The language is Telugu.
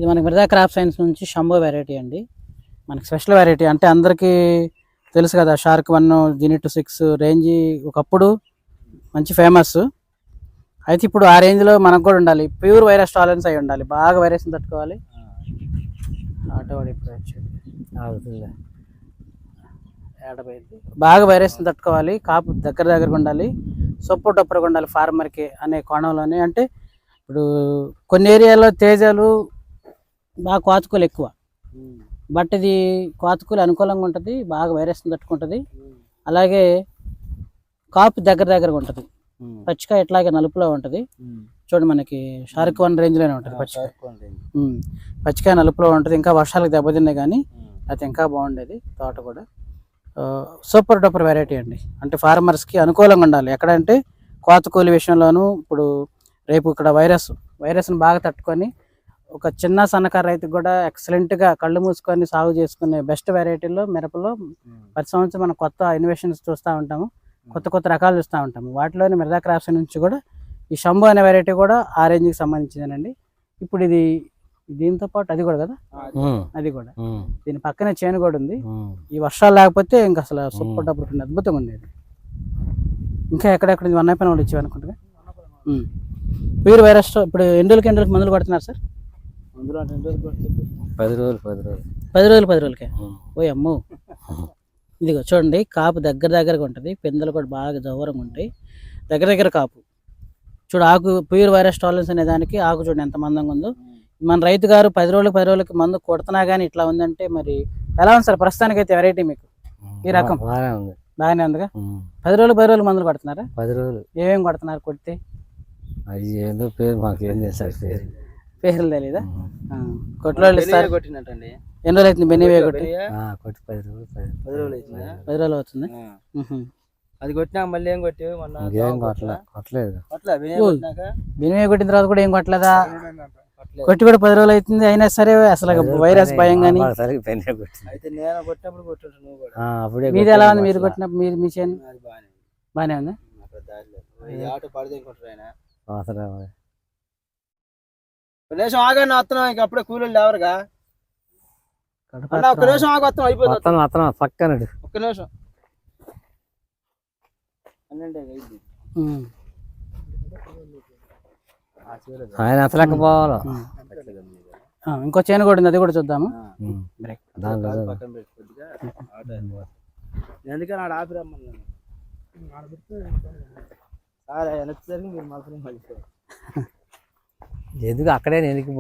ఇది మనకి మిర్జా క్రాప్ సైన్స్ నుంచి షంబో వెరైటీ అండి. మనకి స్పెషల్ వెరైటీ అంటే అందరికీ తెలుసు కదా, షార్క్ 1 జీనిట్ 6 రేంజ్ ఒకప్పుడు మంచి ఫేమస్. అయితే ఇప్పుడు ఆ రేంజ్లో మనకు కూడా ఉండాలి, ప్యూర్ వైరస్ టాలరెన్స్ అయి ఉండాలి, బాగా వైరస్ని తట్టుకోవాలి. బాగా వైరస్ని తట్టుకోవాలి, కాపు దగ్గరగా ఉండాలి, సొప్పు టొప్పరగా ఉండాలి ఫార్మర్కి అనే కోణంలోనే. అంటే ఇప్పుడు కొన్ని ఏరియాలో తేజాలు బాగా కోతుకులు ఎక్కువ, బట్ ఇది కోతుకులు అనుకూలంగా ఉంటుంది, బాగా వైరస్ని తట్టుకుంటుంది, అలాగే కాపు దగ్గరగా ఉంటుంది. పచ్చికాయ ఇట్లాగే నలుపులో ఉంటుంది. చూడండి మనకి షార్క్ 1 రేంజ్లోనే ఉంటుంది పచ్చికాయ నలుపులో ఉంటుంది. ఇంకా వర్షాలకు దెబ్బతిన్నాయి కానీ అది ఇంకా బాగుండేది తోట కూడా. సూపర్ డూపర్ వెరైటీ అండి. అంటే ఫార్మర్స్కి అనుకూలంగా ఉండాలి ఎక్కడంటే కోతకూలి విషయంలోనూ. ఇప్పుడు రేపు ఇక్కడ వైరస్ని బాగా తట్టుకొని ఒక చిన్న సన్నకారు రైతుకు కూడా ఎక్సలెంట్గా కళ్ళు మూసుకొని సాగు చేసుకునే బెస్ట్ వెరైటీలో మిరపలో ప్రతి సంవత్సరం మనం కొత్త ఇన్వెషన్స్ చూస్తూ ఉంటాము, కొత్త రకాలు చూస్తూ ఉంటాము. వాటిలోని మిర్జా క్రాప్స్ నుంచి కూడా ఈ షంబో అనే వెరైటీ కూడా ఆ రేంజ్కి సంబంధించిందేనండి. ఇప్పుడు ఇది దీంతో పాటు అది కూడా కదా, అది కూడా దీని పక్కనే చేను కూడా ఉంది. ఈ వర్షాలు లేకపోతే ఇంకా అసలు సూపర్ డబ్బులు అద్భుతంగా ఉండేది. ఇంకా ఎక్కడెక్కడ వన్ వాళ్ళు ఇచ్చేవి అనుకుంటుగా. ప్యూర్ వైరస్ ఇప్పుడు ఎండులకి మందులు కొడుతున్నారు సార్? 10 రోజులకే. ఓ అమ్మో. ఇదిగో చూడండి, కాపు దగ్గరగా ఉంటుంది, పిందెలు కూడా బాగా దూరంగా ఉంటాయి, దగ్గర కాపు. చూడు ఆకు ప్యూర్ వైరస్ టాలరెన్స్ అనే దానికి ఆకు చూడండి ఎంత మందంగా ఉందో. మన రైతు గారు 10 రోజులకి మందు కొడుతున్నా కానీ ఇట్లా ఉందంటే మరి ఎలా ఉంది సార్ ప్రస్తుతానికి అయితే వెరైటీ మీకు? ఈ రకం బాగానే ఉందిగా. 10 రోజులు మందులు కొడుతున్నారా? 10 రోజులు ఏమేమి కొడుతున్నారు కొడితే? అది ఏదో పేరు మాకేం తెలుసు, పేర్లు తెలీదా? కొట్లో కొట్టినట్టండి. ఎన్ని రోజులు అవుతుంది బెన్నీ కొట్టి? 10 రోజులు అవుతుంది. అది కొట్టినా మళ్ళీ ఏం కొట్టావు? కొట్టలేదు. బెన్నీ కొట్టిన తర్వాత కూడా ఏం కొట్టలేదా? కొట్టి కూడా 10 రోజులు అవుతుంది, అయినా సరే అసలు వైరస్ భయం కానీ. అయితే నేను కొట్టినప్పుడు కొట్టాడు. మీది ఎలా ఉంది? మీరు కొట్టినప్పుడు మీ చేను బాగానే ఉంది. ఆటో పడితే ఒక నిమిషం ఆగానే వస్తున్నాం, ఇంక అప్పుడే కూలీలు లేవరుగా. ఒక్క నిమిషం ఆగి వస్తాం, అయిపోతుంది పక్కన. ఒక్క నిమిషం. ఆయన అసలు పోవాలి. ఇంకో చేను కూడా ఉంది, అది కూడా చూద్దాము. ఎందుకని ఆడ ఆపి రమ్మన్నాను. నచ్చేసరికి మీరు మళ్ళీ ఎందుకు అక్కడే నేను